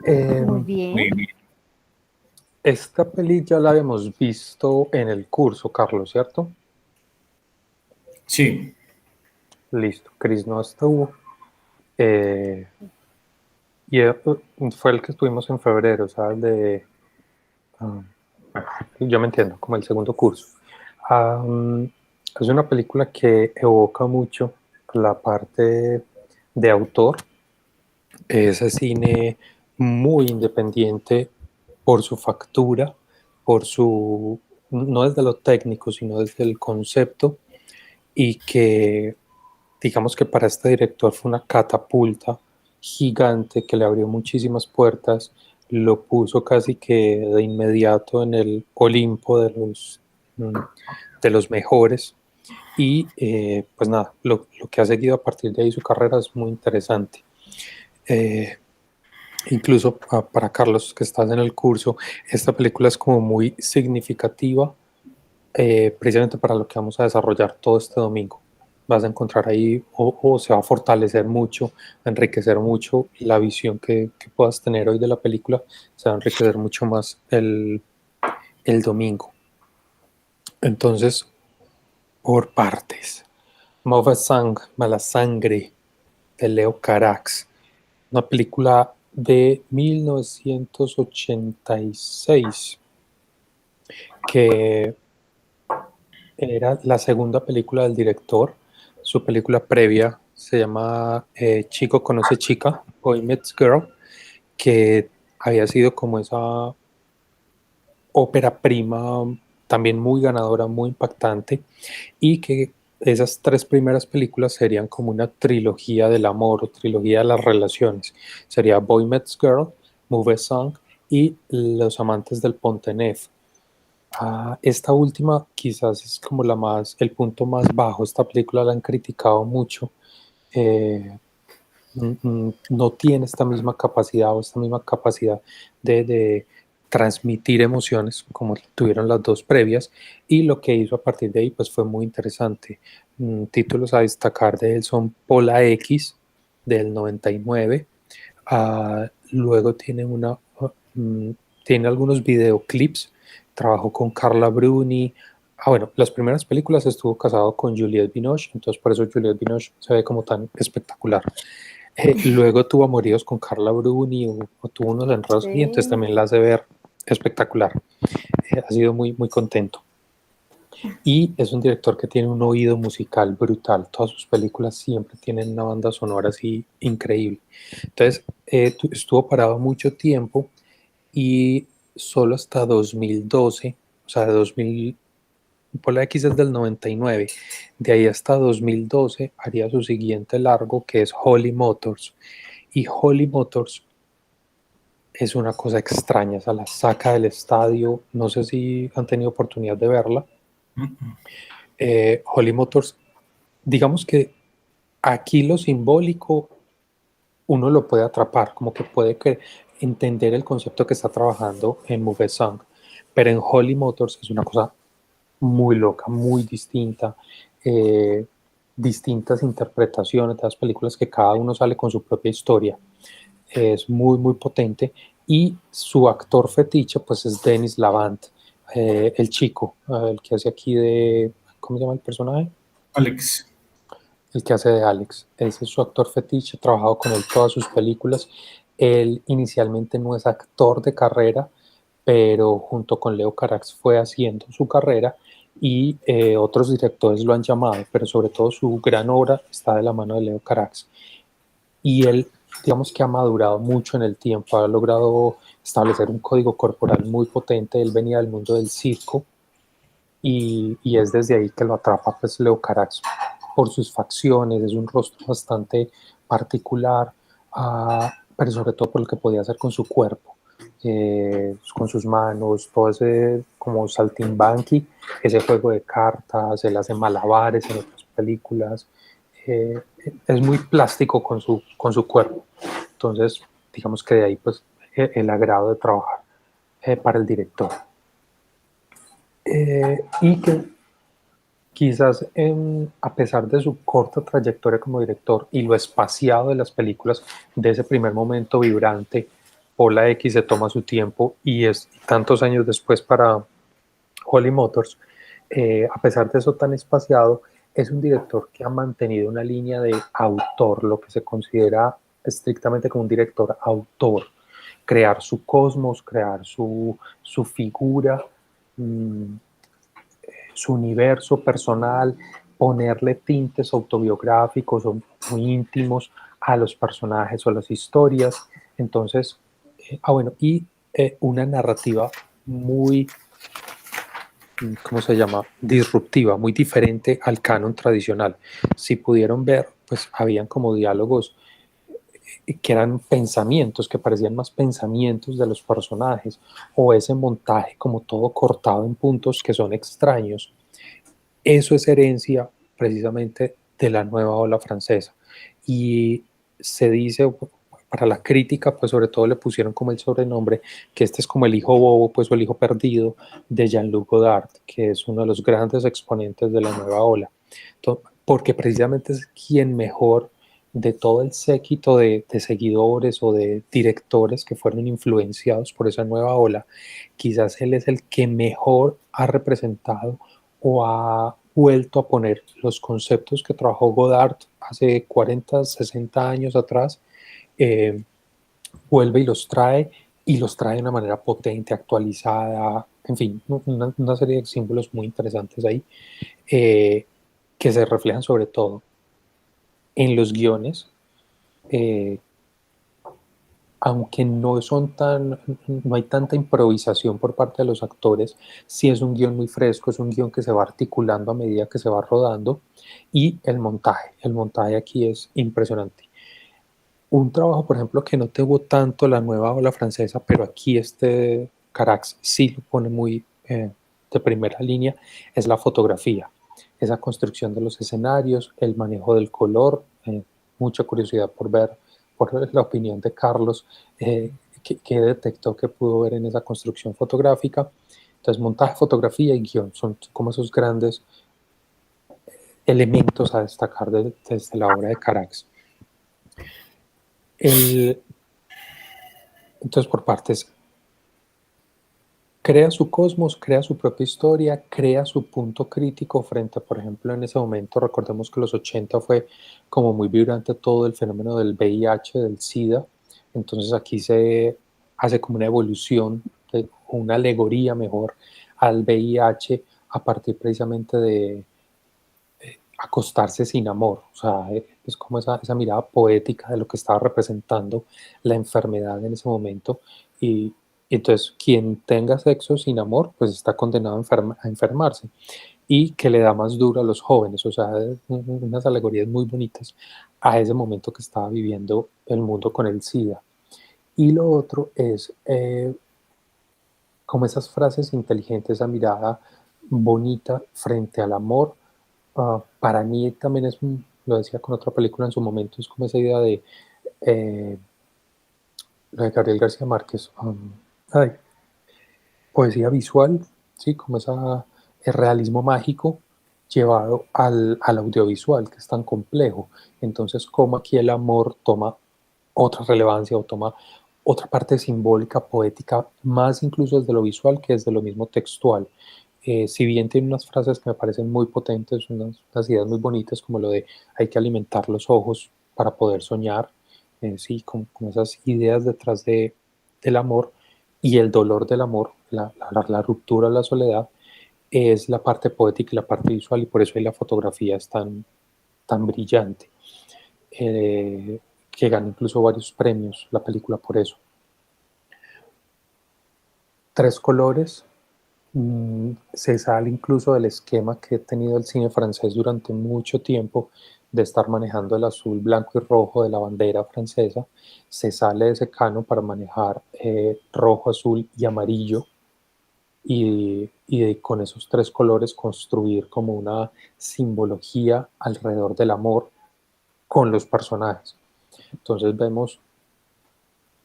Muy bien. Esta peli ya la habíamos visto en el curso, Carlos, ¿cierto? Sí. Listo, Chris no estuvo. Y fue el que estuvimos en febrero, ¿sabes? Bueno, yo me entiendo, como el segundo curso. Es una película que evoca mucho la parte de autor, ese cine muy independiente por su factura, no desde lo técnico, sino desde el concepto, y que digamos que para este director fue una catapulta gigante que le abrió muchísimas puertas, lo puso casi que de inmediato en el Olimpo de los mejores, y pues nada, lo que ha seguido a partir de ahí su carrera es muy interesante. Incluso para Carlos, que estás en el curso, esta película es como muy significativa, precisamente para lo que vamos a desarrollar todo este domingo. Vas a encontrar ahí, o se va a fortalecer mucho, a enriquecer mucho la visión que puedas tener hoy de la película, se va a enriquecer mucho más el domingo. Entonces, por partes. Mauvaise Mala Sangre, de Leo Carax, una película de 1986 que era la segunda película del director. Su película previa se llama Chico conoce chica, Boy Meets Girl, que había sido como esa ópera prima, también muy ganadora, muy impactante, y que esas tres primeras películas serían como una trilogía del amor o trilogía de las relaciones. Sería Boy Meets Girl, Mauvais Sang y Los amantes del Pont Neuf. Esta última quizás es como el punto más bajo. Esta película la han criticado mucho. No tiene esta misma capacidad de transmitir emociones como tuvieron las dos previas, y lo que hizo a partir de ahí pues fue muy interesante. Títulos a destacar de él son Pola X del 99. Luego tiene algunos videoclips. Trabajó con Carla Bruni. Bueno, las primeras películas estuvo casado con Juliette Binoche, entonces por eso Juliette Binoche se ve como tan espectacular. Luego tuvo amoríos con Carla Bruni, o tuvo unos enredos y entonces también la hace ver espectacular. Ha sido muy, muy contento. Y es un director que tiene un oído musical brutal. Todas sus películas siempre tienen una banda sonora así increíble. Entonces, estuvo parado mucho tiempo, y solo hasta 2012, o sea, de 2000, por la X es del 99, de ahí hasta 2012 haría su siguiente largo, que es Holly Motors. Y Holly Motors es una cosa extraña, o sea, la saca del estadio. No sé si han tenido oportunidad de verla. Holly Motors, digamos que aquí lo simbólico uno lo puede atrapar, como que puede entender el concepto que está trabajando en Mauvais Sang, pero en Holly Motors es una cosa muy loca, muy distinta, distintas interpretaciones de las películas, que cada uno sale con su propia historia. Es muy, muy potente, y su actor fetiche pues es Denis Lavant, el chico, el que hace aquí ¿cómo se llama el personaje? Alex. El que hace de Alex. Ese es su actor fetiche, he trabajado con él todas sus películas. Él inicialmente no es actor de carrera, pero junto con Leo Carax fue haciendo su carrera, y otros directores lo han llamado, pero sobre todo su gran obra está de la mano de Leo Carax. Y él, digamos que ha madurado mucho en el tiempo, ha logrado establecer un código corporal muy potente. Él venía del mundo del circo, y es desde ahí que lo atrapa pues Leo Carax por sus facciones. Es un rostro bastante particular, pero sobre todo por lo que podía hacer con su cuerpo, con sus manos, todo ese como saltimbanqui, ese juego de cartas. Él hace malabares en otras películas. Es muy plástico con su cuerpo. Entonces, digamos que de ahí pues el agrado de trabajar para el director. Y que quizás a pesar de su corta trayectoria como director y lo espaciado de las películas, de ese primer momento vibrante Ola X se toma su tiempo y es tantos años después para Holly Motors, a pesar de eso tan espaciado, es un director que ha mantenido una línea de autor, lo que se considera estrictamente como un director autor, crear su cosmos, crear su figura, su universo personal, ponerle tintes autobiográficos o muy íntimos a los personajes o a las historias. Entonces, bueno, y una narrativa muy, ¿cómo se llama? Disruptiva, muy diferente al canon tradicional. Si pudieron ver, pues habían como diálogos que eran pensamientos, que parecían más pensamientos de los personajes, o ese montaje como todo cortado en puntos que son extraños. Eso es herencia precisamente de la nueva ola francesa. Y se dice, para la crítica, pues sobre todo le pusieron como el sobrenombre, que este es como el hijo bobo, pues o el hijo perdido de Jean-Luc Godard, que es uno de los grandes exponentes de la nueva ola. Entonces, porque precisamente es quien mejor de todo el séquito de seguidores o de directores que fueron influenciados por esa nueva ola, quizás él es el que mejor ha representado o ha vuelto a poner los conceptos que trabajó Godard hace 40, 60 años atrás, eh, vuelve y los trae de una manera potente, actualizada, en fin, una serie de símbolos muy interesantes ahí, que se reflejan sobre todo en los guiones, eh, aunque no hay tanta improvisación por parte de los actores, sí es un guión muy fresco, es un guión que se va articulando a medida que se va rodando, y el montaje aquí es impresionante. Un trabajo, por ejemplo, que no tuvo tanto la nueva ola francesa, pero aquí Carax sí lo pone muy de primera línea, es la fotografía, esa construcción de los escenarios, el manejo del color, mucha curiosidad por ver, por la opinión de Carlos, que detectó que pudo ver en esa construcción fotográfica. Entonces, montaje, fotografía y guión son como esos grandes elementos a destacar desde la obra de Carax. Entonces, por partes, crea su cosmos, crea su propia historia, crea su punto crítico frente a, por ejemplo, en ese momento, recordemos que los 80 fue como muy vibrante todo el fenómeno del VIH, del SIDA. Entonces aquí se hace como una evolución, una alegoría mejor al VIH a partir precisamente de acostarse sin amor. O sea, es como esa mirada poética de lo que estaba representando la enfermedad en ese momento. Y entonces, quien tenga sexo sin amor, pues está condenado a enfermarse. Y que le da más duro a los jóvenes. O sea, unas alegorías muy bonitas a ese momento que estaba viviendo el mundo con el SIDA. Y lo otro es como esas frases inteligentes, esa mirada bonita frente al amor. Para mí también lo decía con otra película en su momento, es como esa idea de eh, lo de Gabriel García Márquez, poesía visual, ¿sí? Como el realismo mágico llevado al audiovisual, que es tan complejo. Entonces, como aquí el amor toma otra relevancia o toma otra parte simbólica, poética, más incluso desde lo visual que desde lo mismo textual. Si bien tiene unas frases que me parecen muy potentes, unas ideas muy bonitas, como lo de hay que alimentar los ojos para poder soñar, sí, con esas ideas detrás del amor y el dolor del amor, la ruptura, la soledad, es la parte poética y la parte visual, y por eso ahí la fotografía es tan brillante, que gana incluso varios premios la película por eso. Tres colores, se sale incluso del esquema que ha tenido el cine francés durante mucho tiempo de estar manejando el azul, blanco y rojo de la bandera francesa. Se sale de ese canon para manejar rojo, azul y amarillo, con esos tres colores construir como una simbología alrededor del amor con los personajes. Entonces vemos,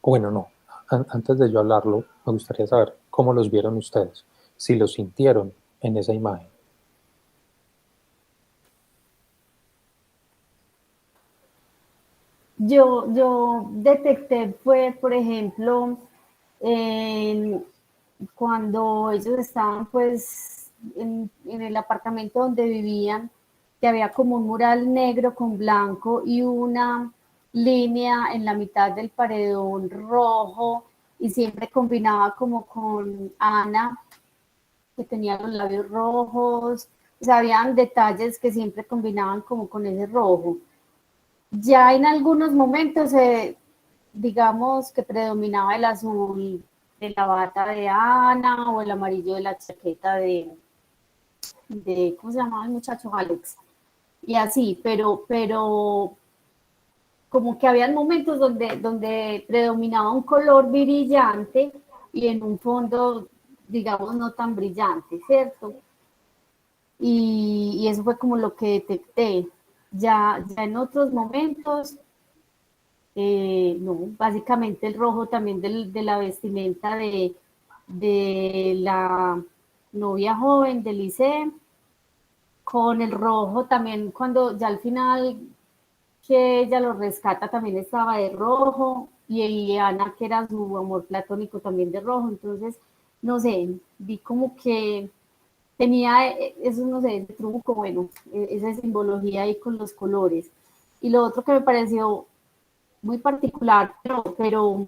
bueno, no, antes de yo hablarlo, me gustaría saber cómo los vieron ustedes, si los sintieron en esa imagen. Yo detecté fue, por ejemplo, cuando ellos estaban pues en el apartamento donde vivían, que había como un mural negro con blanco y una línea en la mitad del paredón rojo y siempre combinaba como con Ana, que tenía los labios rojos, o sea, habían detalles que siempre combinaban como con ese rojo. Ya en algunos momentos, digamos que predominaba el azul de la bata de Ana o el amarillo de la chaqueta ¿cómo se llamaba el muchacho? Alex. Y así, pero como que habían momentos donde predominaba un color brillante y en un fondo, digamos, no tan brillante, ¿cierto? Y eso fue como lo que detecté. Ya en otros momentos no, básicamente el rojo también de la vestimenta de la novia joven de Lice, con el rojo también cuando ya al final que ella lo rescata también estaba de rojo y Ana que era su amor platónico también de rojo, entonces no sé, vi como que tenía eso, no sé, ese truco, bueno, esa simbología ahí con los colores. Y lo otro que me pareció muy particular, pero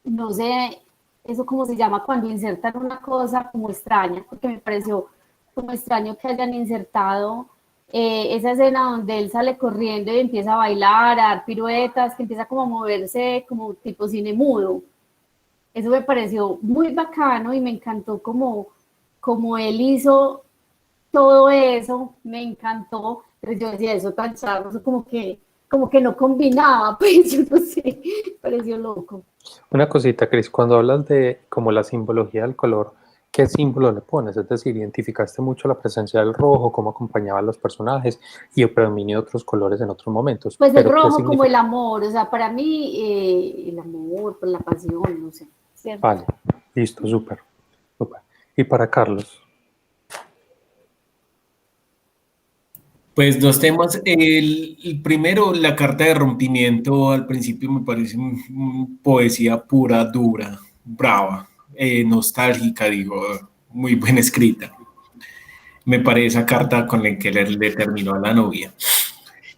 no sé, eso cómo se llama cuando insertan una cosa como extraña, porque me pareció como extraño que hayan insertado esa escena donde él sale corriendo y empieza a bailar, a dar piruetas, que empieza como a moverse como tipo cine mudo. Eso me pareció muy bacano y me encantó como él hizo todo eso, me encantó, pero yo decía eso tan charro, eso como que no combinaba, pues yo no sé, pareció loco. Una cosita, Cris, cuando hablas de como la simbología del color, ¿qué símbolo le pones? Es decir, identificaste mucho la presencia del rojo, cómo acompañaba a los personajes y el predominio de otros colores en otros momentos, Pues el pero ¿qué rojo como el significa? amor, o sea, para mí el amor, pues la pasión, no sé, ¿cierto? Vale, listo, súper, súper. Y para Carlos, Pues dos temas. El primero, la carta de rompimiento, al principio me parece poesía pura, dura, brava, nostálgica, digo, muy bien escrita. Me parece esa carta con la que le terminó a la novia.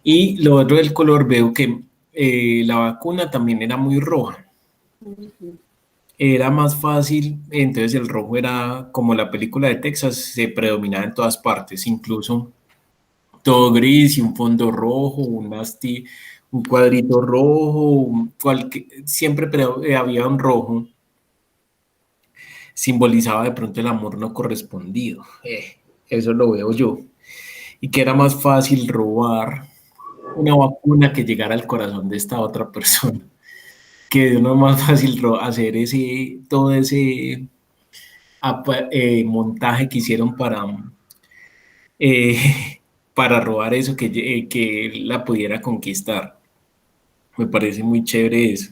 Y lo otro del color, veo que la vacuna también era muy roja. Era más fácil, entonces el rojo era como la película de Texas, se predominaba en todas partes, incluso todo gris y un fondo rojo, un cuadrito rojo, siempre había un rojo, simbolizaba de pronto el amor no correspondido. Eso lo veo yo. Y que era más fácil robar una vacuna que llegar al corazón de esta otra persona. Que no es más fácil hacer todo ese montaje que hicieron eh, para robar eso, que él la pudiera conquistar. Me parece muy chévere eso,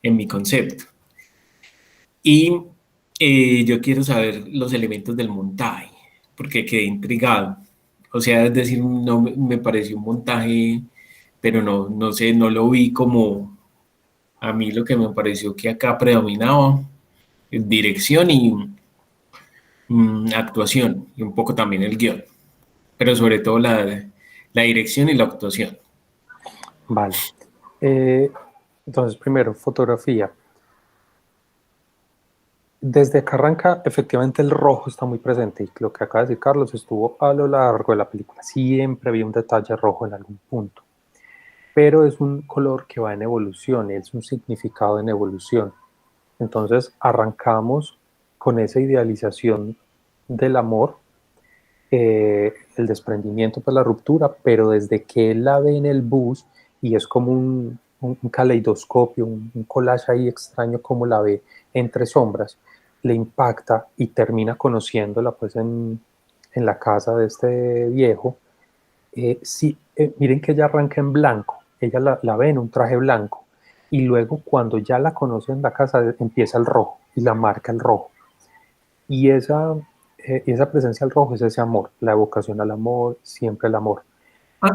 en mi concepto. Y yo quiero saber los elementos del montaje, porque quedé intrigado. O sea, es decir, no me pareció un montaje, pero no sé, no lo vi como a mí lo que me pareció que acá predominaba, dirección y actuación, y un poco también el guión, pero sobre todo la dirección y la actuación. vale. Eh, entonces, primero, fotografía. Desde que arranca, efectivamente el rojo está muy presente y lo que acaba de decir Carlos estuvo a lo largo de la película. Siempre había un detalle rojo en algún punto, pero es un color que va en evolución, es un significado en evolución. Entonces arrancamos con esa idealización del amor, el desprendimiento, pues la ruptura, pero desde que él la ve en el bus y es como un caleidoscopio, un collage ahí extraño como la ve entre sombras, le impacta y termina conociéndola pues en la casa de este viejo. Sí, miren que ella arranca en blanco, ella la ve en un traje blanco y luego cuando ya la conoce en la casa empieza el rojo y la marca el rojo. Y esa presencia del rojo es ese amor, la evocación al amor, siempre el amor.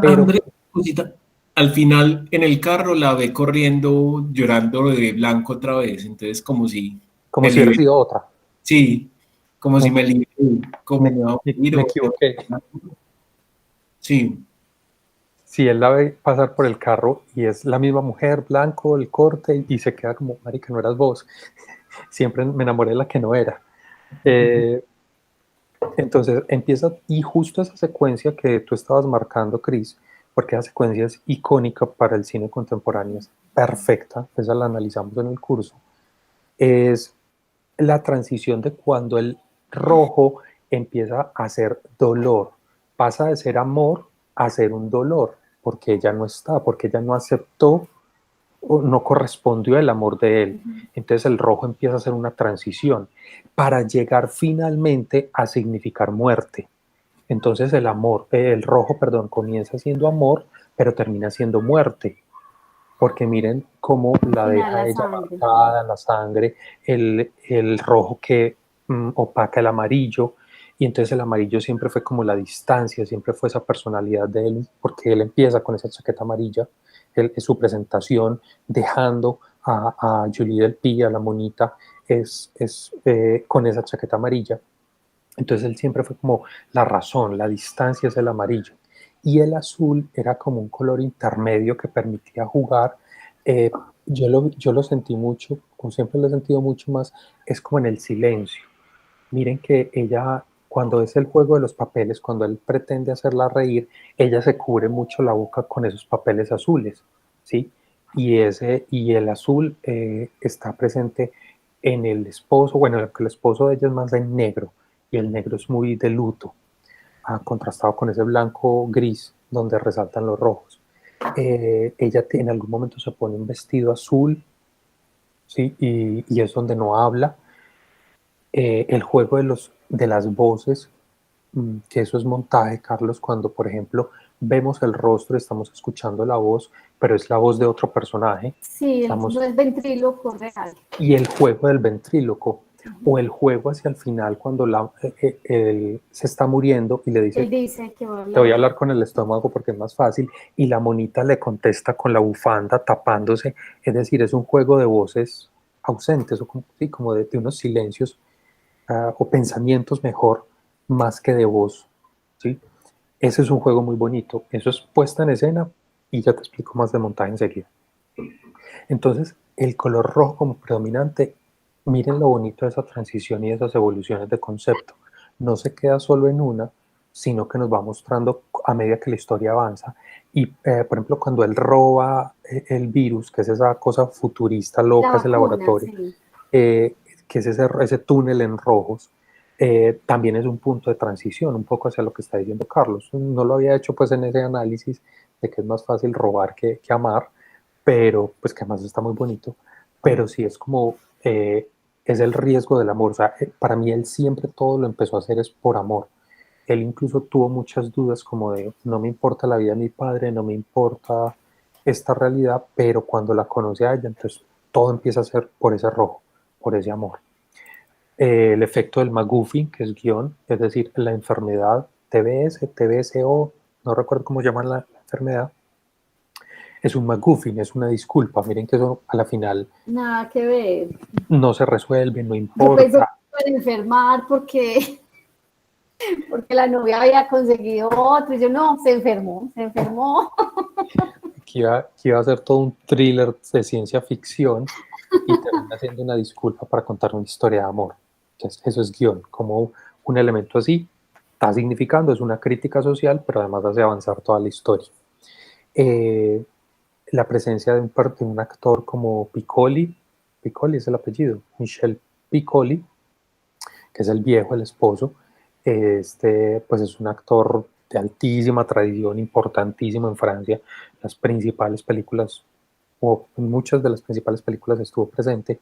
Pero André, cosita. al final en el carro la ve corriendo, llorando de blanco otra vez. Entonces, como si Como me si hubiera libré. sido otra. Sí, como si Como me libré, como me va a morir me o equivoqué. sí, Si él la ve pasar por el carro y es la misma mujer, blanco, el corte, y se queda como, marica, no eras vos. Siempre me enamoré de la que no era. Eh, entonces empieza, y justo esa secuencia que tú estabas marcando, Chris, porque esa secuencia es icónica para el cine contemporáneo, es perfecta, esa la analizamos en el curso, es la transición de cuando el rojo empieza a ser dolor, pasa de ser amor a ser un dolor, porque ella no está, porque ella no aceptó o no correspondió el amor de él. Entonces el rojo empieza a hacer una transición para llegar finalmente a significar muerte. Entonces el amor, el rojo, perdón, comienza siendo amor, pero termina siendo muerte. Porque miren cómo al la final deja la ella sangre. marcada, la sangre, el rojo que opaca el amarillo, y entonces el amarillo siempre fue como la distancia, siempre fue esa personalidad de él, porque él empieza con esa chaqueta amarilla, su presentación, dejando a Julie Delpy, a la monita, con esa chaqueta amarilla. Entonces él siempre fue como la razón, la distancia es el amarillo. Y el azul era como un color intermedio que permitía jugar. Eh, yo lo sentí mucho, como siempre lo he sentido mucho más, es como en el silencio. Miren que ella, cuando es el juego de los papeles, cuando él pretende hacerla reír, ella se cubre mucho la boca con esos papeles azules, ¿sí? Y el azul está presente en el esposo, bueno, el esposo de ella es más de negro, y el negro es muy de luto, contrastado con ese blanco gris donde resaltan los rojos. Ella en algún momento se pone un vestido azul, ¿sí? Y es donde no habla. El juego de las voces, que eso es montaje, Carlos, cuando por ejemplo vemos el rostro, estamos escuchando la voz, pero es la voz de otro personaje. Sí, no Estamos, es ventríloco real. y el juego del ventríloco, o el juego hacia el final cuando él se está muriendo y le dice, Él dice que va a te voy a hablar. hablar con el estómago porque es más fácil, y la monita le contesta con la bufanda tapándose, es decir, es un juego de voces ausentes, o como, sí, como de unos silencios o pensamientos mejor, más que de voz, ¿sí? Ese es un juego muy bonito, eso es puesta en escena, y ya te explico más de montaje enseguida. Entonces, el color rojo como predominante, miren lo bonito de esa transición y de esas evoluciones de concepto. No se queda solo en una, sino que nos va mostrando a medida que la historia avanza. Y, por ejemplo, cuando él roba el virus, que es esa cosa futurista La loca, ese vacuna, laboratorio, sí. que es ese túnel en rojos, también es un punto de transición, un poco hacia lo que está diciendo Carlos. No lo había hecho pues en ese análisis de que es más fácil robar que amar, pero pues que además está muy bonito, pero sí es como, es el riesgo del amor. O sea, para mí él siempre todo lo empezó a hacer es por amor. Él incluso tuvo muchas dudas como de, no me importa la vida de mi padre, no me importa esta realidad, pero cuando la conoce a ella, entonces todo empieza a ser por ese rojo, por ese amor. El efecto del McGuffin, que es guión, es decir, la enfermedad TBS, TBSO, no recuerdo cómo llaman la enfermedad, es un McGuffin, es una disculpa. Miren que eso a la final Nada que ver. no se resuelve, no Yo pensé que importa. iban a enfermar porque la novia había conseguido otro. Y yo, no, se enfermó, se enfermó. Que iba a ser todo un thriller de ciencia ficción y termina siendo una disculpa para contar una historia de amor. Eso es guión, como un elemento así está significando, es una crítica social, pero además hace avanzar toda la historia. Eh, la presencia de un actor como Piccoli, Piccoli es el apellido, Michel Piccoli, que es el viejo, el esposo, pues es un actor de altísima tradición, importantísimo en Francia. Las principales películas, o en muchas de las principales películas estuvo presente.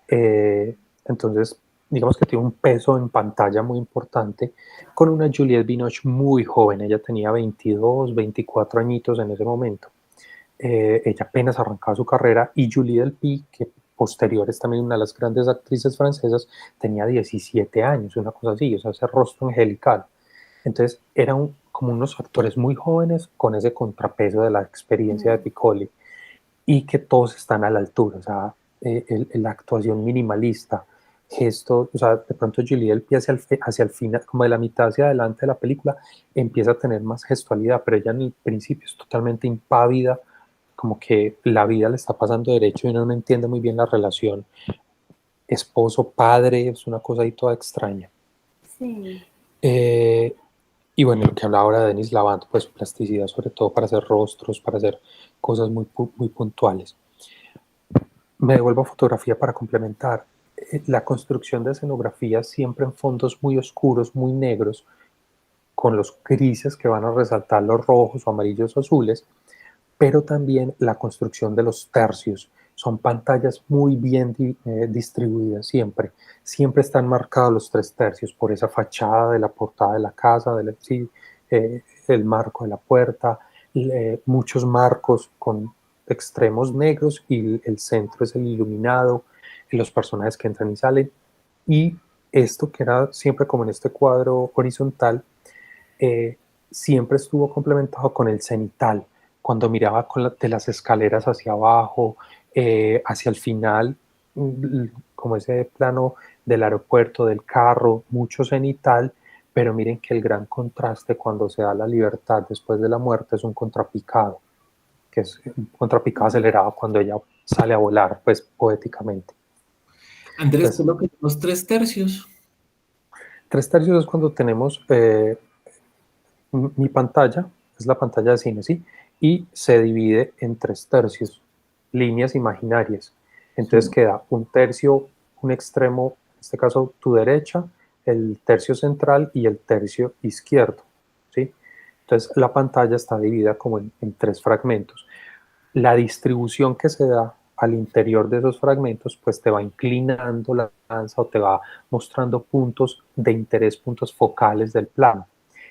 Entonces, digamos que tiene un peso en pantalla muy importante, con una Juliette Binoche muy joven. Ella tenía 22, 24 añitos en ese momento. Ella apenas arrancaba su carrera, y Julie Delpy, que posterior es también una de las grandes actrices francesas, tenía 17 años, una cosa así, o sea, ese rostro angelical. Entonces era como unos actores muy jóvenes con ese contrapeso de la experiencia de Piccoli, y que todos están a la altura, o sea, la actuación minimalista, gestos, o sea, de pronto Julie Delpy hacia el final, como de la mitad hacia adelante de la película, empieza a tener más gestualidad, pero ella en el principio es totalmente impávida, como que la vida le está pasando derecho y uno no entiende muy bien la relación esposo-padre, es una cosa ahí toda extraña. Sí. Y bueno, lo que hablaba ahora de Denis Lavant, pues su plasticidad, sobre todo para hacer rostros, para hacer cosas muy, muy puntuales. Me devuelvo a fotografía para complementar. La construcción de escenografía siempre en fondos muy oscuros, muy negros, con los grises que van a resaltar los rojos o amarillos o azules, pero también la construcción de los tercios. Son pantallas muy bien distribuidas siempre. Siempre están marcados los 3 tercios por esa fachada de la portada de la casa, el marco de la puerta, muchos marcos con extremos negros y el centro es el iluminado, los personajes que entran y salen. Y esto que era siempre como en este cuadro horizontal, siempre estuvo complementado con el cenital. Cuando miraba de las escaleras hacia abajo, hacia el final, como ese plano del aeropuerto, del carro, mucho cenital, pero miren que el gran contraste cuando se da la libertad después de la muerte es un contrapicado, que es un contrapicado acelerado cuando ella sale a volar, pues poéticamente. Andrés, ¿qué Entonces, es lo que son los 3 tercios? 3 tercios es cuando tenemos mi pantalla, es la pantalla de cine, ¿sí? Y se divide en 3 tercios, líneas imaginarias. Entonces queda un tercio, un extremo, en este caso tu derecha, el tercio central y el tercio izquierdo, ¿sí? Entonces la pantalla está dividida como en 3 fragmentos. La distribución que se da al interior de esos fragmentos, pues te va inclinando la danza o te va mostrando puntos de interés, puntos focales del plano.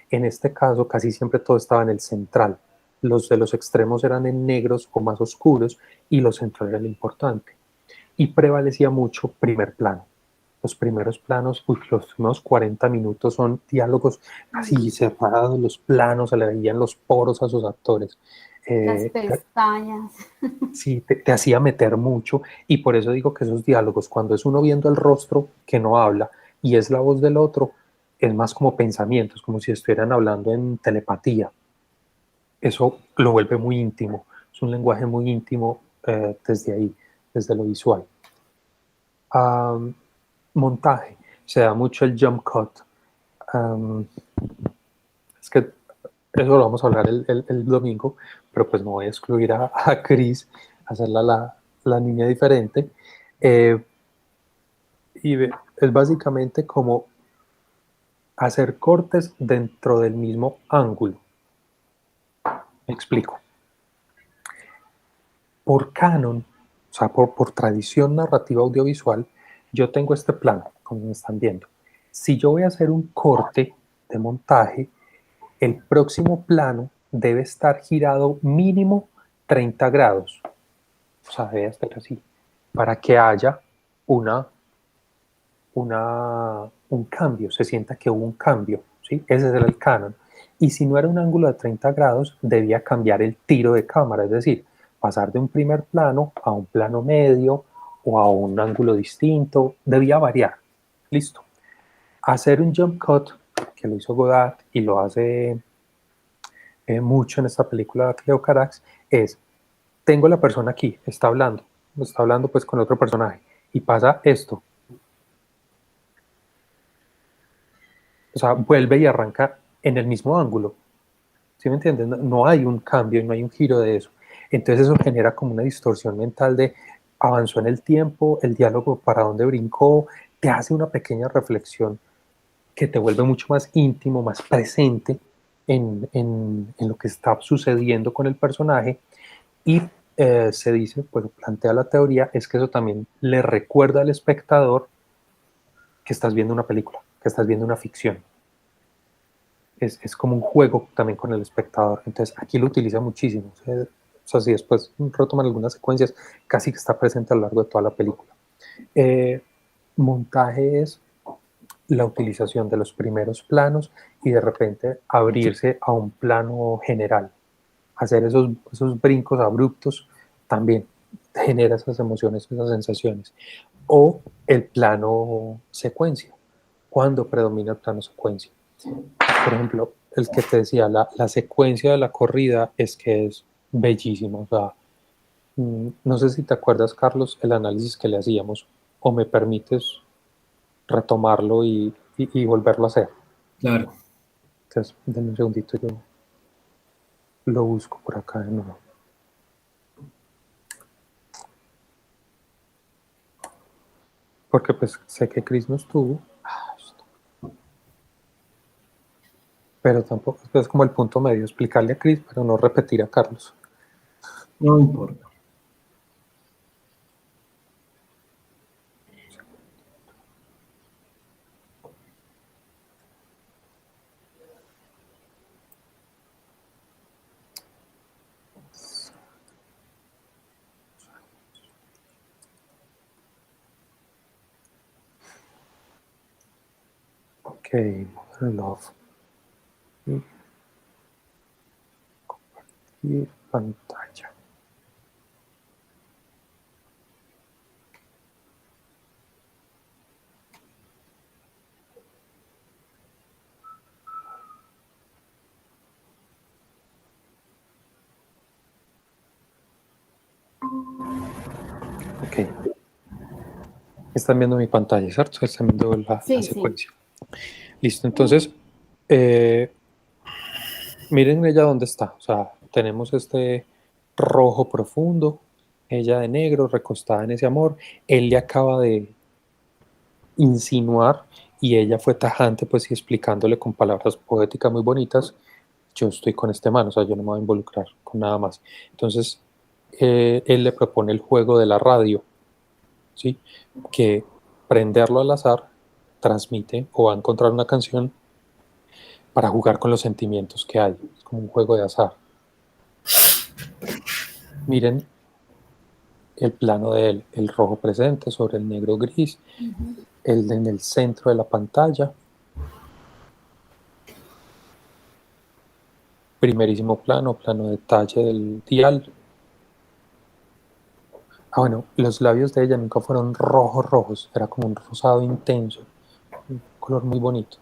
En este caso, casi siempre todo estaba en el central. Los de los extremos eran en negros o más oscuros y lo central era lo importante. Y prevalecía mucho primer plano. Los primeros planos, los primeros 40 minutos son diálogos así separados, los planos, se le veían los poros a sus actores. Las pestañas. Sí, te hacía meter mucho y por eso digo que esos diálogos, cuando es uno viendo el rostro que no habla y es la voz del otro, es más como pensamientos, como si estuvieran hablando en telepatía. Eso lo vuelve muy íntimo, es un lenguaje muy íntimo desde ahí, desde lo visual. Montaje, se da mucho el jump cut. Es que eso lo vamos a hablar el domingo, pero pues no voy a excluir a Chris, hacerla la niña diferente. Y es básicamente como hacer cortes dentro del mismo ángulo. Me explico. Por canon, o sea, por tradición narrativa audiovisual, yo tengo este plano, como me están viendo. Si yo voy a hacer un corte de montaje, el próximo plano debe estar girado mínimo 30 grados. O sea, debe estar así, para que haya un cambio, se sienta que hubo un cambio, ¿sí? Ese era el canon. Y si no era un ángulo de 30 grados, debía cambiar el tiro de cámara, es decir, pasar de un primer plano a un plano medio o a un ángulo distinto, debía variar. Listo. Hacer un jump cut, que lo hizo Godard y lo hace mucho en esta película de Leo Carax, es, tengo la persona aquí, está hablando pues con otro personaje, y pasa esto. O sea, vuelve y arranca en el mismo ángulo. ¿Sí me entiendes? No hay un cambio, no hay un giro de eso. Entonces eso genera como una distorsión mental de avanzó en el tiempo, el diálogo para dónde brincó, te hace una pequeña reflexión que te vuelve mucho más íntimo, más presente en lo que está sucediendo con el personaje y se dice, pues plantea la teoría, es que eso también le recuerda al espectador que estás viendo una película, que estás viendo una ficción. Es como un juego también con el espectador. Entonces aquí lo utiliza muchísimo. O sea, si después retoman algunas secuencias, casi que está presente a lo largo de toda la película. Montaje es la utilización de los primeros planos y de repente abrirse a un plano general. Hacer esos brincos abruptos también genera esas emociones, esas sensaciones. O el plano secuencia, cuando predomina el plano secuencia. Por ejemplo, el que te decía, la secuencia de la corrida es que es bellísima. O sea, no sé si te acuerdas, Carlos, el análisis que le hacíamos, o me permites retomarlo y volverlo a hacer. Claro. Entonces, denme un segundito, yo lo busco por acá de nuevo. Porque pues sé que Chris no estuvo. Pero tampoco es como el punto medio, explicarle a Chris, pero no repetir a Carlos. No importa. Ok, Modern Love. Y compartir pantalla. Ok. Están viendo mi pantalla, ¿cierto? Están viendo la secuencia. Sí. Listo, entonces, miren ella dónde está. O sea, tenemos este rojo profundo, ella de negro, recostada en ese amor. Él le acaba de insinuar y ella fue tajante, pues, y explicándole con palabras poéticas muy bonitas, yo estoy con este man, o sea, yo no me voy a involucrar con nada más. Entonces, él le propone el juego de la radio, ¿sí? Que prenderlo al azar transmite o va a encontrar una canción para jugar con los sentimientos que hay. Es como un juego de azar. Miren el plano de él, el rojo presente sobre el negro gris, el en el centro de la pantalla. Primerísimo plano, plano de detalle del dial. Ah, bueno, los labios de ella nunca fueron rojos, era como un rosado intenso, un color muy bonito.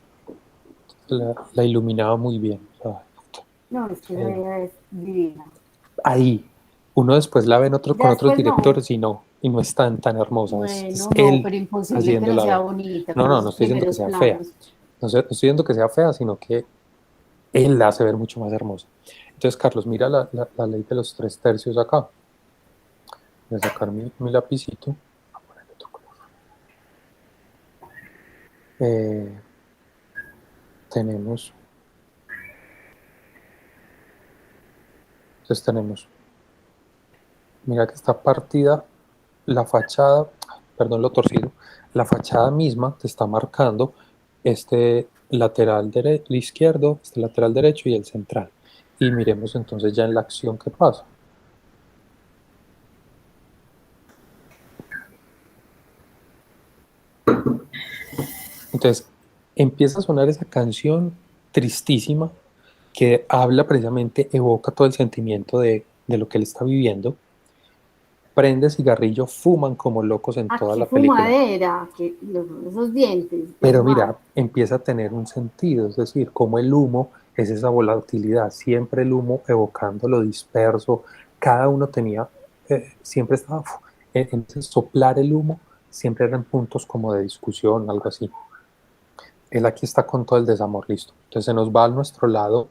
La iluminaba muy bien. No, es que ella es divina. Ahí, uno después la ve en con otros directores no. y no es tan hermosa. Bueno, es no, él pero imposible que no haciéndola sea ver. bonita, No, como no, no esos estoy diciendo que primeros sea fea. planos. No estoy diciendo que sea fea, sino que él la hace ver mucho más hermosa. Entonces, Carlos, mira la ley de los 3/3 acá. Voy a sacar mi lapicito. A poner otro color. Tenemos. Entonces tenemos. Mira que está partida la fachada, perdón lo torcido, la fachada misma te está marcando este lateral izquierdo, este lateral derecho y el central. Y miremos entonces ya en la acción que pasa. Entonces empieza a sonar esa canción tristísima que habla precisamente, evoca todo el sentimiento de lo que él está viviendo. Prende cigarrillo, fuman como locos en toda qué la película. fumadera, esos dientes. Pero mira, empieza a tener un sentido, es decir, como el humo es esa volatilidad, siempre el humo evocando lo disperso, cada uno tenía, siempre estaba en ese soplar el humo, siempre eran puntos como de discusión, algo así. Él aquí está con todo el desamor, listo. Entonces se nos va a nuestro lado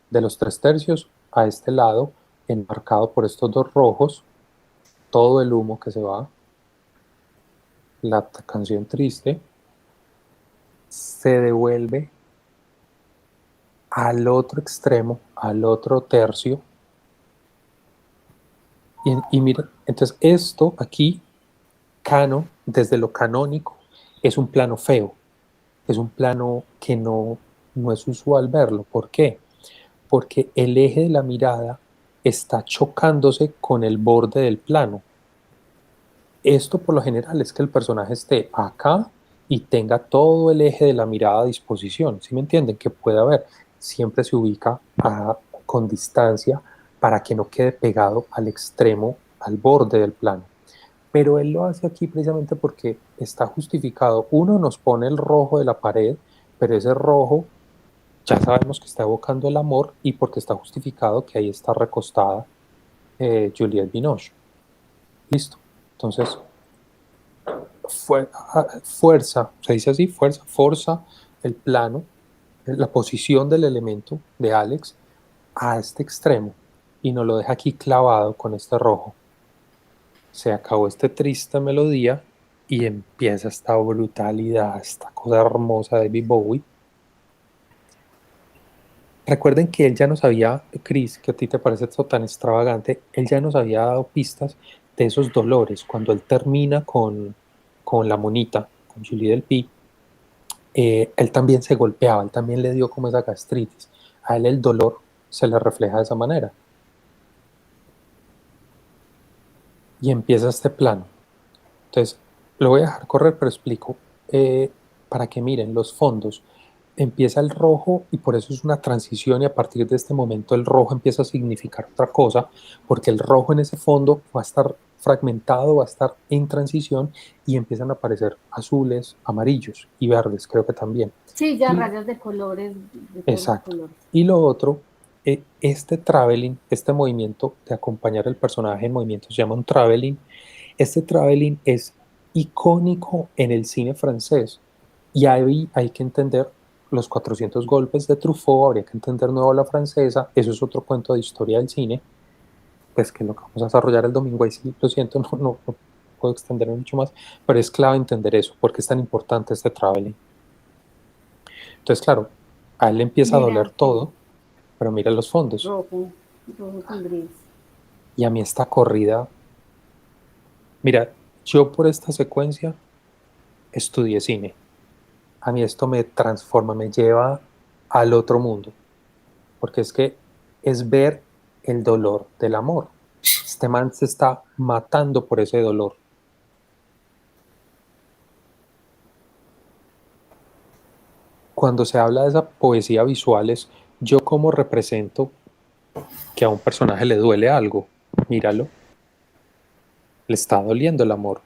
de los 3/3, a este lado, enmarcado por estos dos rojos, todo el humo que se va, la canción triste, se devuelve al otro extremo, al otro tercio. Y mira, entonces esto aquí, desde lo canónico, es un plano feo, es un plano que no es usual verlo. ¿Por qué? Porque el eje de la mirada está chocándose con el borde del plano. Esto por lo general es que el personaje esté acá y tenga todo el eje de la mirada a disposición, ¿sí me entienden? Que pueda ver, siempre se ubica con distancia para que no quede pegado al extremo, al borde del plano. Pero él lo hace aquí precisamente porque está justificado. Uno, nos pone el rojo de la pared, pero ese rojo ya sabemos que está evocando el amor y porque está justificado que ahí está recostada Juliette Binoche. Listo. Entonces, fuerza, se dice así, forza el plano, la posición del elemento de Alex a este extremo y nos lo deja aquí clavado con este rojo. Se acabó esta triste melodía y empieza esta brutalidad, esta cosa hermosa de David Bowie. Recuerden que él ya nos había, Chris, que a ti te parece esto tan extravagante, él ya nos había dado pistas de esos dolores. Cuando él termina con la monita, con Julie Delpy, él también se golpeaba, él también le dio como esa gastritis. A él el dolor se le refleja de esa manera. Y empieza este plano. Entonces, lo voy a dejar correr, pero explico para que miren los fondos. Empieza el rojo y por eso es una transición y a partir de este momento el rojo empieza a significar otra cosa, porque el rojo en ese fondo va a estar fragmentado, va a estar en transición y empiezan a aparecer azules, amarillos y verdes, creo que también. Sí, ya rayas de colores. De todos exacto. los colores. Y lo otro, este traveling, este movimiento de acompañar al personaje en movimiento se llama un traveling. Este traveling es icónico en el cine francés y ahí hay que entender los 400 golpes de Truffaut, habría que entender Nuevo a la francesa, eso es otro cuento de historia del cine, pues que lo que vamos a desarrollar el domingo, ahí sí, lo siento, no puedo extenderme mucho más, pero es clave entender eso, porque es tan importante este traveling. Entonces, claro, a él le empieza a doler todo, pero mira los fondos. Rojo con gris. Y a mí esta corrida, mira, yo por esta secuencia estudié cine. A mí esto me transforma, me lleva al otro mundo, porque es que es ver el dolor del amor. Este man se está matando por ese dolor. Cuando se habla de esa poesía visual es yo como represento que a un personaje le duele algo. Míralo. Le está doliendo el amor.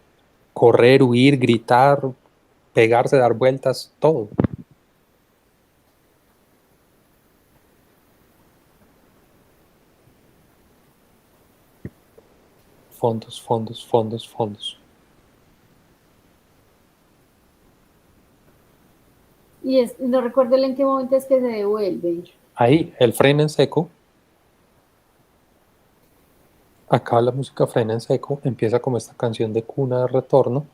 Correr, huir, gritar, pegarse, dar vueltas, todo. Fondos, fondos, fondos, fondos. Y no recuerdo en qué momento es que se devuelve. Ahí, el freno en seco. Acá la música frena en seco. Empieza como esta canción de cuna de retorno.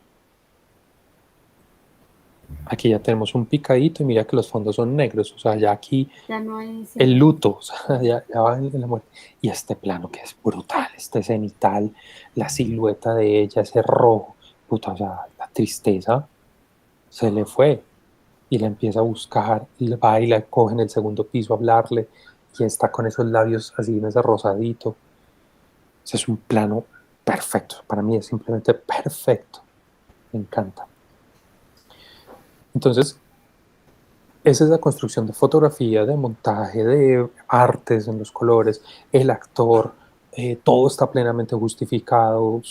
Aquí ya tenemos un picadito y mira que los fondos son negros. O sea, ya aquí ya no hay el luto. O sea, ya va en la muerte. Y este plano que es brutal. Este cenital. La silueta de ella, ese rojo. Puta, o sea, la tristeza se le fue. Y la empieza a buscar. Y va y la coge en el segundo piso a hablarle. Y está con esos labios así en ese rosadito. Ese es un plano perfecto. Para mí es simplemente perfecto. Me encanta. Entonces, esa es la construcción de fotografía, de montaje, de artes en los colores, el actor, todo está plenamente justificado.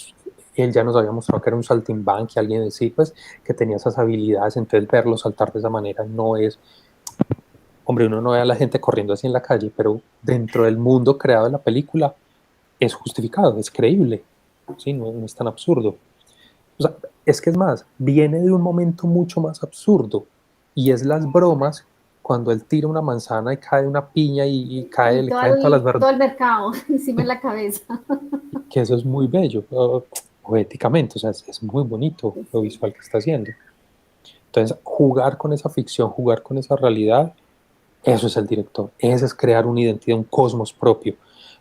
Él ya nos había mostrado que era un saltimbanqui, alguien decir pues que tenía esas habilidades, entonces verlo saltar de esa manera no es... Hombre, uno no ve a la gente corriendo así en la calle, pero dentro del mundo creado de la película es justificado, es creíble, ¿sí? No es tan absurdo. O sea, es que es más, viene de un momento mucho más absurdo y es las bromas cuando él tira una manzana y cae una piña y cae, le caen todas las verduras. Todo el mercado encima en la cabeza. Que eso es muy bello, poéticamente, o sea, es muy bonito lo visual que está haciendo. Entonces, jugar con esa ficción, jugar con esa realidad, eso es el director, eso es crear una identidad, un cosmos propio.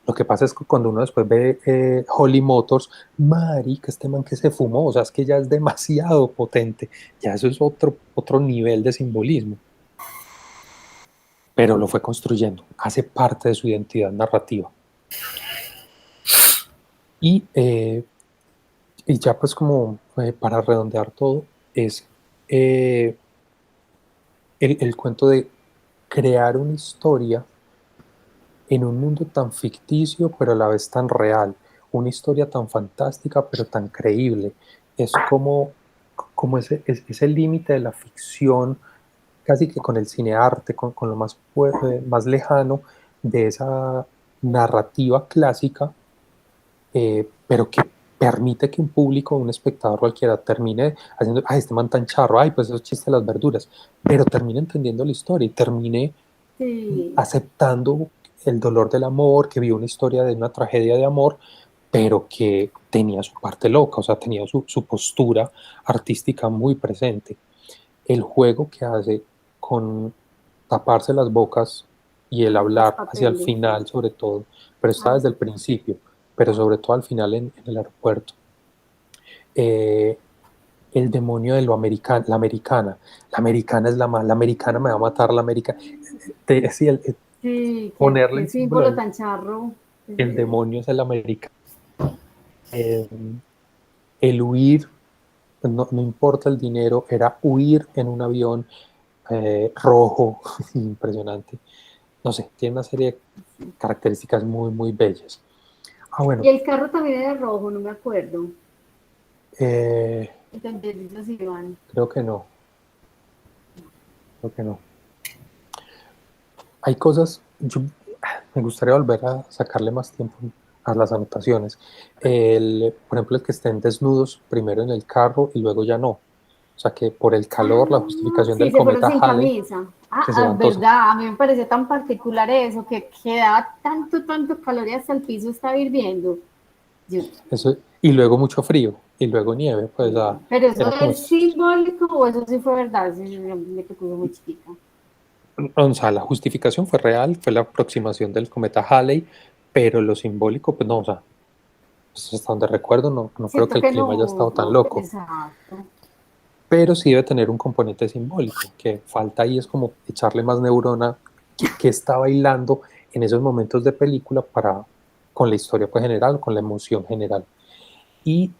Lo que pasa es que cuando uno después ve Holly Motors, marica, este man que se fumó, o sea, es que ya es demasiado potente, ya eso es otro nivel de simbolismo. Pero lo fue construyendo, hace parte de su identidad narrativa. Y ya pues como para redondear todo, es eh, el cuento de crear una historia en un mundo tan ficticio, pero a la vez tan real, una historia tan fantástica, pero tan creíble. Es como ese límite de la ficción, casi que con el cinearte, con lo más lejano de esa narrativa clásica, pero que permite que un público, un espectador cualquiera, termine haciendo, ay, este man tan charro, ay, pues esos chistes de las verduras, pero termine entendiendo la historia y termine Sí, aceptando el dolor del amor, que vio una historia de una tragedia de amor, pero que tenía su parte loca, o sea, tenía su postura artística muy presente. El juego que hace con taparse las bocas y el los hablar hacia el papeles. final sobre todo, pero está Ah, desde el principio, pero sobre todo al final en el aeropuerto. Eh, el demonio de la americana es la mala, la americana me va a matar, la americana. Sí, sí, ponerle qué el símbolo, símbolo tan charro. el demonio es el americano. Eh, el huir, pues no importa el dinero, era huir en un avión rojo, impresionante. No sé, tiene una serie de características muy, muy bellas. Ah, Y bueno, el carro también era rojo, no me acuerdo. eh, Donde ellos iban. creo que no, creo que no. Hay cosas, me gustaría volver a sacarle más tiempo a las anotaciones. Por ejemplo, el que estén desnudos primero en el carro y luego ya no. O sea que por el calor, la Ah, justificación sí, del se fueron cometa sin Halley, camisa. que se van todos. Verdad, a mí me pareció tan particular eso, que quedaba tanto calor y hasta el piso estaba hirviendo. Yo, Eso, y luego mucho frío, y luego nieve, pues pero eso era como... es simbólico o eso sí fue verdad, sí, yo me tocó muy chiquita. O sea, la justificación fue real, fue la aproximación del cometa Halley, pero lo simbólico, pues no, o sea, pues hasta donde recuerdo, no creo que Siento el que clima haya no, estado tan loco, exacto. pero sí debe tener un componente simbólico, que falta ahí es como echarle más neurona que está bailando en esos momentos de película con la historia pues, general, con la emoción general. Y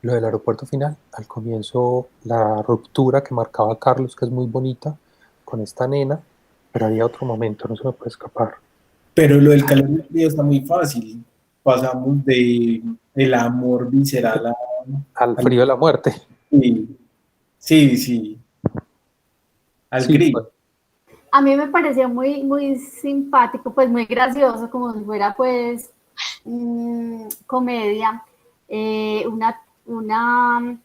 lo del aeropuerto final, al comienzo la ruptura que marcaba a Carlos, que es muy bonita, con esta nena, pero había otro momento, no se me puede escapar. Pero lo del calor y el frío está muy fácil. Pasamos de el amor visceral Al al frío de la muerte. sí, sí, sí, al Sí, gris. pues, A mí me pareció muy simpático, pues muy gracioso, como si fuera pues comedia. Una,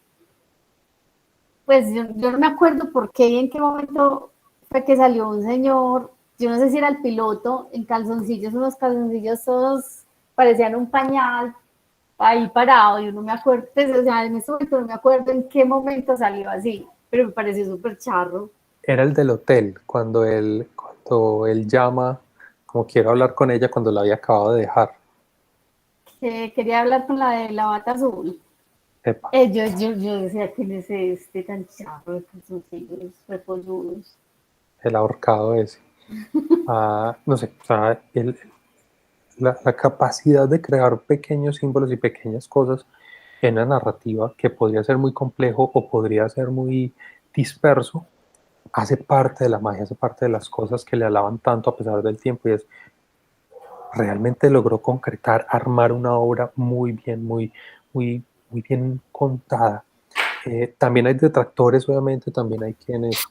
pues yo no me acuerdo por qué y en qué momento fue que salió un señor, yo no sé si era el piloto, en calzoncillos, unos calzoncillos todos parecían un pañal, ahí parado, yo no me acuerdo, pues, o sea, en este momento no me acuerdo en qué momento salió así, pero me pareció súper charro. era el del hotel, cuando él llama, como quiero hablar con ella, cuando la había acabado de dejar. Que quería hablar con la de la bata azul. Epa, Yo decía, ¿quién es este tan charro de calzoncillos repolludos? el ahorcado ese. No sé, o sea, la capacidad de crear pequeños símbolos y pequeñas cosas en la narrativa que podría ser muy complejo o podría ser muy disperso, hace parte de la magia, hace parte de las cosas que le alaban tanto a pesar del tiempo y es realmente logró concretar, armar una obra muy bien, muy bien contada. También hay detractores, obviamente, también hay quienes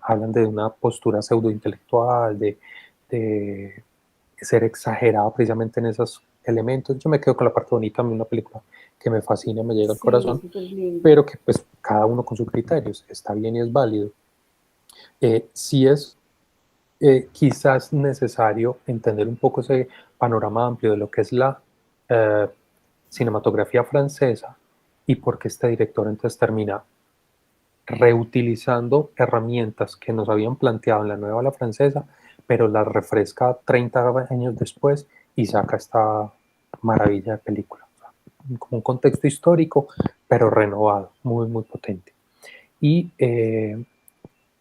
hablan de una postura pseudointelectual, de ser exagerado precisamente en esos elementos. Yo me quedo con la parte bonita, a mí una película que me fascina, me llega al Sí, corazón, súper lindo. pero que pues cada uno con sus criterios, está bien y es válido. Sí es quizás necesario entender un poco ese panorama amplio de lo que es la eh, cinematografía francesa y por qué este director entonces termina reutilizando herramientas que nos habían planteado en la nueva ola francesa, pero las refresca 30 años después y saca esta maravilla de película. Como un contexto histórico, pero renovado, muy, muy potente. Y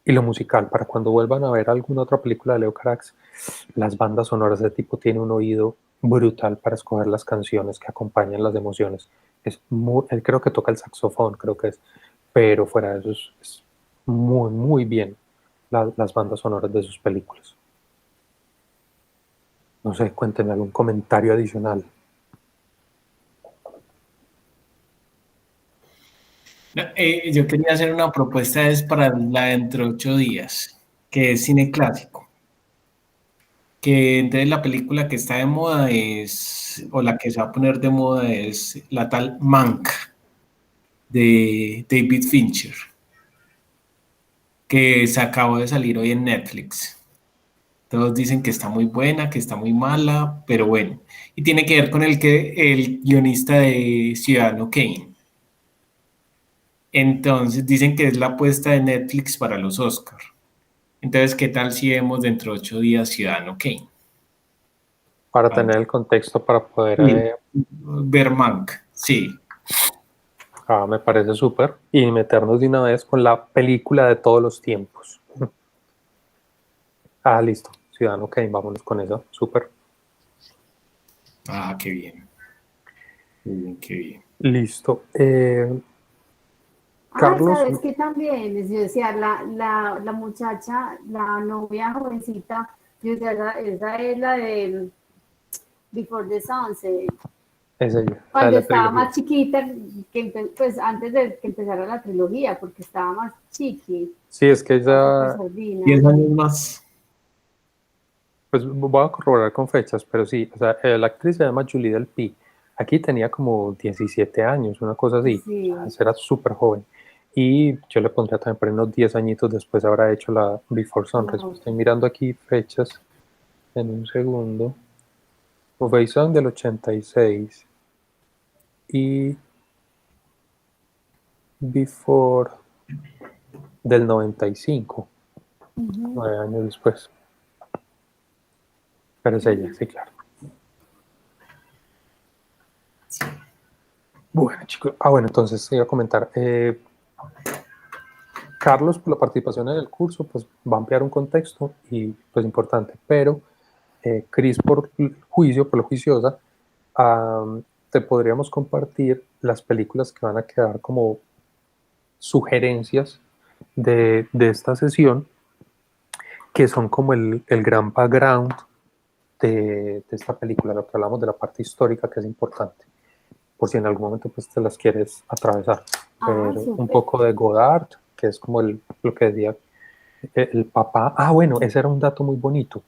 lo musical, para cuando vuelvan a ver alguna otra película de Leo Carax, las bandas sonoras de tipo tiene un oído brutal para escoger las canciones que acompañan las emociones. Él creo que toca el saxofón, creo que es, pero fuera de eso es muy, muy bien las bandas sonoras de sus películas. No sé, cuéntenme algún comentario adicional. No, yo quería hacer una propuesta es para la dentro de 8 días, que es cine clásico. Que entonces la película que está de moda es, o la que se va a poner de moda es la tal Mank de David Fincher, que se acabó de salir hoy en Netflix. Todos dicen que está muy buena, que está muy mala, pero bueno. Y tiene que ver con el guionista de Ciudadano Kane. Entonces dicen que es la apuesta de Netflix para los Oscars. Entonces, ¿qué tal si vemos dentro de 8 días Ciudadano Kane? Para tener el contexto para poder... Ver Mank, sí. me parece súper. Y meternos de una vez con la película de todos los tiempos. Listo. Ciudadano Kane, vámonos con eso. Súper. Qué bien. Muy bien, qué bien. Listo. Carlos. ¿Sabes qué también? Yo decía, la muchacha, la novia jovencita, yo decía, esa es la de Before the Sunset. Es ella, Cuando la estaba trilogía. más chiquita, pues antes de que empezara la trilogía, porque estaba más chiqui. Sí, es que ella... 10 años más. Pues voy a corroborar con fechas, pero sí, o sea, la actriz se llama Julie Delpy. Aquí tenía como 17 años, una cosa así. Sí. O sea, era súper joven. Y yo le pondría también por unos 10 añitos después habrá hecho la Before Sunrise. No. Estoy mirando aquí fechas en un segundo. Movie Song del 86 y Before del 95, 9 años después. Pero es ella, sí, claro. Bueno, chicos. Bueno, entonces iba a comentar. Carlos, por la participación en el curso, pues va a ampliar un contexto y pues importante, pero Cris, por juicio, por lo juiciosa, te podríamos compartir las películas que van a quedar como sugerencias de esta sesión, que son como el gran background de esta película, lo que hablamos de la parte histórica, que es importante, por si en algún momento pues te las quieres atravesar. Un poco de Godard, que es como lo que decía el papá. Bueno, ese era un dato muy bonito.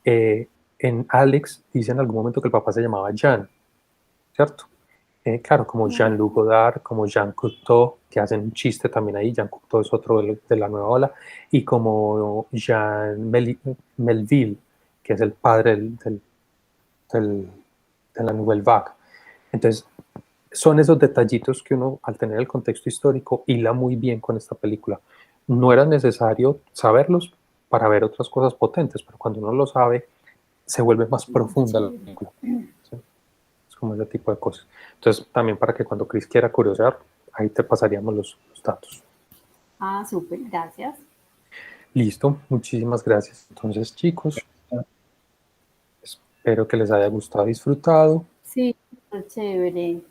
En Alex dice en algún momento que el papá se llamaba Jean, ¿cierto? Claro, como Jean-Luc Godard, como Jean Cocteau, que hacen un chiste también ahí. Jean Cocteau es otro de la nueva ola, y como Jean Melville, que es el padre de la Nouvelle Vague. Entonces, son esos detallitos que uno, al tener el contexto histórico, hila muy bien con esta película. No era necesario saberlos para ver otras cosas potentes, pero cuando uno lo sabe, se vuelve más profunda la película. ¿Sí? Es como ese tipo de cosas. Entonces, también para que cuando Cris quiera curiosear, ahí te pasaríamos los datos. Súper, gracias. Listo, muchísimas gracias. Entonces, chicos, espero que les haya gustado, disfrutado. Sí, chévere.